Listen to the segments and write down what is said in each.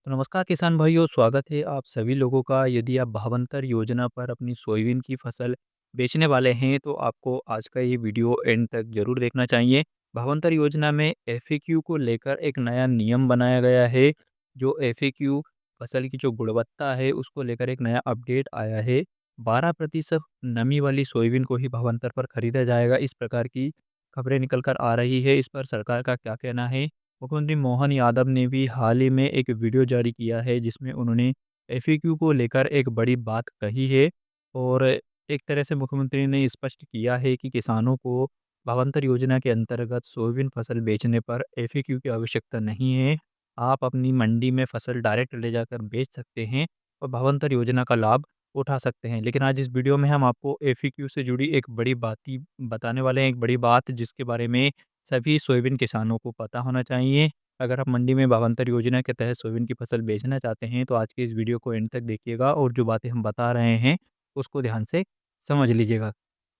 तो नमस्कार किसान भाइयों, स्वागत है आप सभी लोगों का। यदि आप भावंतर योजना पर अपनी सोयाबीन की फसल बेचने वाले हैं तो आपको आज का ये वीडियो एंड तक ज़रूर देखना चाहिए। भावंतर योजना में एफएक्यू को लेकर एक नया नियम बनाया गया है। जो एफएक्यू फसल की जो गुणवत्ता है उसको लेकर एक नया अपडेट आया है। 12% नमी वाली सोयाबीन को ही भावांतर पर खरीदा जाएगा, इस प्रकार की खबरें निकल कर आ रही है। इस पर सरकार का क्या कहना है? मुख्यमंत्री मोहन यादव ने भी हाल ही में एक वीडियो जारी किया है जिसमें उन्होंने एफएक्यू को लेकर एक बड़ी बात कही है। और एक तरह से मुख्यमंत्री ने स्पष्ट किया है कि किसानों को भावांतर योजना के अंतर्गत सोयाबीन फसल बेचने पर एफएक्यू की आवश्यकता नहीं है। आप अपनी मंडी में फसल डायरेक्ट ले जाकर बेच सकते हैं और भावांतर योजना का लाभ उठा सकते हैं। लेकिन आज इस वीडियो में हम आपको एफएक्यू से जुड़ी एक बड़ी बात ही बताने वाले हैं, एक बड़ी बात जिसके बारे में सभी सोयाबीन किसानों को पता होना चाहिए। अगर आप मंडी में भावांतर योजना के तहत सोयाबीन की फसल बेचना चाहते हैं तो आज के इस वीडियो को एंड तक देखिएगा और जो बातें हम बता रहे हैं उसको ध्यान से समझ लीजिएगा।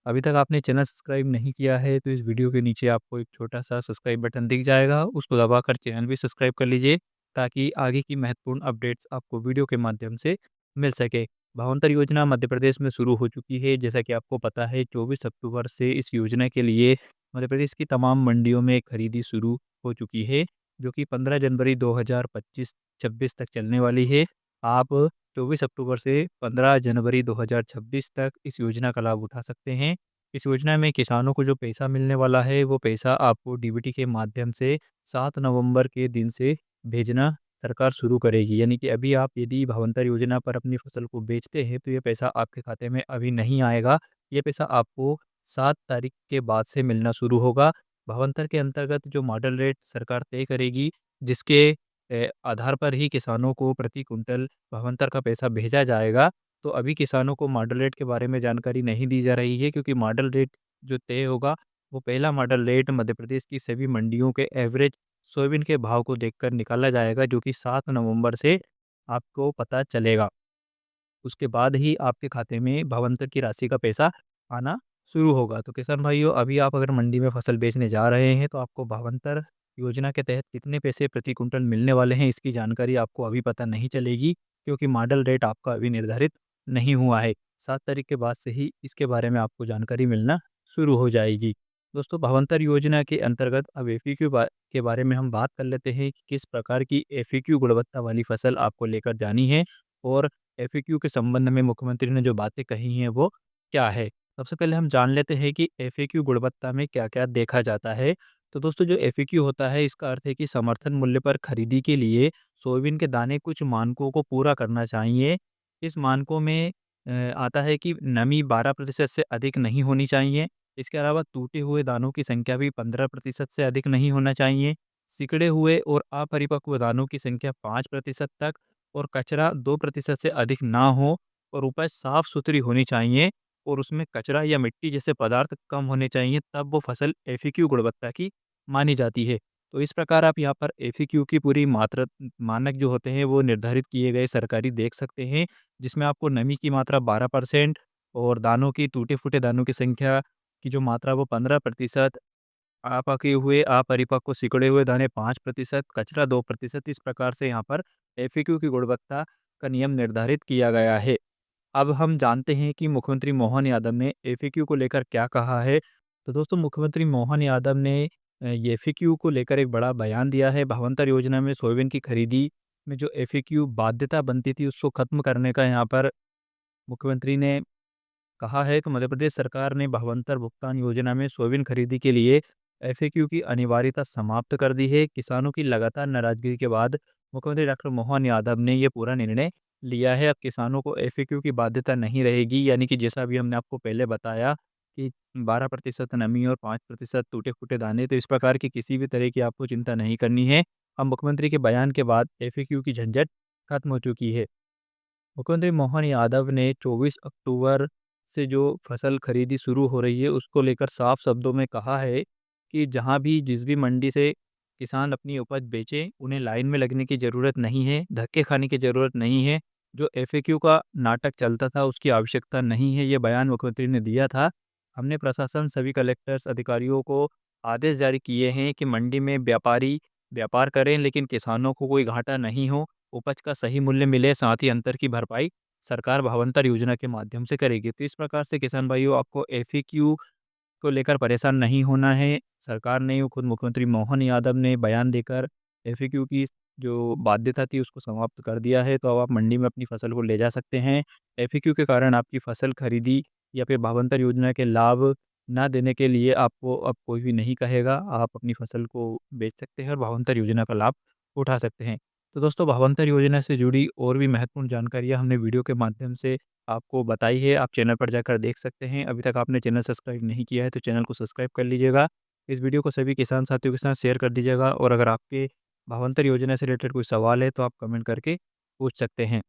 अभी तक आपने चैनल सब्सक्राइब नहीं किया है तो इस वीडियो के नीचे आपको एक छोटा-सा सब्सक्राइब बटन दिख जाएगा, उसको दबाकर चैनल भी सब्सक्राइब कर लीजिए ताकि आगे की महत्वपूर्ण अपडेट्स आपको वीडियो के माध्यम से मिल सके। भावांतर योजना मध्य प्रदेश में शुरू हो चुकी है। जैसा कि आपको पता है 24 अक्टूबर से इस योजना के लिए मध्य प्रदेश की तमाम मंडियों में खरीदी शुरू हो चुकी है, जो कि 15 जनवरी 2025-26 तक चलने वाली है। आप 24 अक्टूबर से 15 जनवरी 2026 तक इस योजना का लाभ उठा सकते हैं। इस योजना में किसानों को जो पैसा मिलने वाला है, वो पैसा आपको डीबीटी के माध्यम से 7 नवंबर के दिन से भेजना सरकार शुरू करेगी। यानी कि अभी आप यदि भावांतर योजना पर अपनी फसल को बेचते हैं, तो ये पैसा आपके खाते में अभी नहीं आएगा। ये पैसा आपको 7 तारीख के बाद से मिलना शुरू होगा। भावांतर के अंतर्गत जो मॉडल रेट सरकार तय करेगी, जिसके आधार पर ही किसानों को प्रति कुंटल भावांतर का पैसा भेजा जाएगा। तो अभी किसानों को मॉडल रेट के बारे में जानकारी नहीं दी जा रही है, क्योंकि मॉडल रेट जो तय होगा, वो पहला मॉडल रेट मध्य प्रदेश की सभी मंडियों के एवरेज सोयाबीन के भाव को देखकर निकाला जाएगा, जो कि 7 नवंबर से आपको पता चलेगा। उसके बाद ही आपके खाते में भावांतर की राशि का पैसा आना शुरू होगा। तो किसान भाइयों, अभी आप अगर मंडी में फसल बेचने जा रहे हैं तो आपको भावांतर योजना के तहत कितने पैसे प्रति कुंटल मिलने वाले हैं, इसकी जानकारी आपको अभी पता नहीं चलेगी, क्योंकि मॉडल रेट आपका अभी निर्धारित नहीं हुआ है। 7 तारीख के बाद से ही इसके बारे में आपको जानकारी मिलना शुरू हो जाएगी। दोस्तों, भावांतर योजना के अंतर्गत अब एफएक्यू के बारे में हम बात कर लेते हैं कि किस प्रकार की एफएक्यू गुणवत्ता वाली फसल आपको लेकर जानी है और एफएक्यू के संबंध में मुख्यमंत्री ने जो बातें कही हैं वो क्या है। सबसे पहले हम जान लेते हैं कि एफएक्यू गुणवत्ता में क्या-क्या देखा जाता है। तो दोस्तों, जो एफएक्यू होता है इसका अर्थ है कि समर्थन मूल्य पर खरीदी के लिए सोयाबीन के दाने कुछ मानकों को पूरा करना चाहिए। इस मानकों में आता है कि नमी 12% से अधिक नहीं होनी चाहिए। इसके अलावा टूटे हुए दानों की संख्या भी 15% से अधिक नहीं होना चाहिए। सिकुड़े हुए और अपरिपक्व दानों की संख्या 5% तक और कचरा 2% से अधिक ना हो और उपज साफ-सुथरी होनी चाहिए और उसमें कचरा या मिट्टी जैसे पदार्थ कम होने चाहिए, तब वो फसल एफएक्यू गुणवत्ता की मानी जाती है। तो इस प्रकार आप यहाँ पर एफएक्यू की पूरी मात्रा मानक जो होते हैं वो निर्धारित किए गए सरकारी देख सकते हैं, जिसमें आपको नमी की मात्रा 12% और दानों की टूटे-फूटे दानों की संख्या की जो मात्रा वो 15%, पके हुए अपरिपक्व सिकुड़े हुए दाने 5%, कचरा 2%, इस प्रकार से यहाँ पर एफएक्यू की गुणवत्ता का नियम निर्धारित किया गया है। अब हम जानते हैं कि मुख्यमंत्री मोहन यादव ने एफएक्यू को लेकर क्या कहा है। तो दोस्तों, मुख्यमंत्री मोहन यादव ने ये एफएक्यू को लेकर एक बड़ा बयान दिया है। भावांतर योजना में सोयाबीन की खरीदी में जो एफएक्यू बाध्यता बनती थी उसको खत्म करने का यहाँ पर मुख्यमंत्री ने कहा है कि मध्य प्रदेश सरकार ने भावांतर भुगतान योजना में सोयाबीन खरीदी के लिए एफएक्यू की अनिवार्यता समाप्त कर दी है। किसानों की लगातार नाराजगी के बाद मुख्यमंत्री डॉक्टर मोहन यादव ने ये पूरा निर्णय लिया है। अब किसानों को एफएक्यू की बाध्यता नहीं रहेगी, यानी कि जैसा अभी हमने आपको पहले बताया कि 12% नमी और 5% टूटे-फूटे दाने, तो इस प्रकार की किसी भी तरह की आपको चिंता नहीं करनी है। अब मुख्यमंत्री के बयान के बाद एफएक्यू की झंझट खत्म हो चुकी है। मुख्यमंत्री मोहन यादव ने 24 अक्टूबर से जो फसल खरीदी शुरू हो रही है उसको लेकर साफ शब्दों में कहा है कि जहां भी जिस भी मंडी से किसान अपनी उपज बेचे, उन्हें लाइन में लगने की ज़रूरत नहीं है, धक्के खाने की ज़रूरत नहीं है। जो एफएक्यू का नाटक चलता था उसकी आवश्यकता नहीं है, ये बयान मुख्यमंत्री ने दिया था। हमने प्रशासन सभी कलेक्टर्स अधिकारियों को आदेश जारी किए हैं कि मंडी में व्यापारी व्यापार करें, लेकिन किसानों को कोई घाटा नहीं हो। उपज का सही मूल्य मिले, साथ ही अंतर की भरपाई सरकार भावांतर योजना के माध्यम से करेगी। तो इस प्रकार से किसान भाइयों आपको एफएक्यू को लेकर परेशान नहीं होना है। सरकार ने खुद मुख्यमंत्री मोहन यादव ने बयान देकर एफएक्यू की जो बाध्यता थी उसको समाप्त कर दिया है। तो अब आप मंडी में अपनी फसल को ले जा सकते हैं। एफएक्यू के कारण आपकी फसल खरीदी या फिर भावांतर योजना के लाभ ना देने के लिए आपको अब कोई भी नहीं कहेगा। आप अपनी फसल को बेच सकते हैं और भावांतर योजना का लाभ उठा सकते हैं। तो दोस्तों, भावांतर योजना से जुड़ी और भी महत्वपूर्ण जानकारियाँ हमने वीडियो के माध्यम से आपको बताई है। आप चैनल पर जाकर देख सकते हैं। अभी तक आपने चैनल सब्सक्राइब नहीं किया है तो चैनल को सब्सक्राइब कर लीजिएगा। इस वीडियो को सभी किसान साथियों के साथ शेयर कर दीजिएगा और अगर आपके भावांतर योजना से रिलेटेड कोई सवाल है तो आप कमेंट करके पूछ सकते हैं।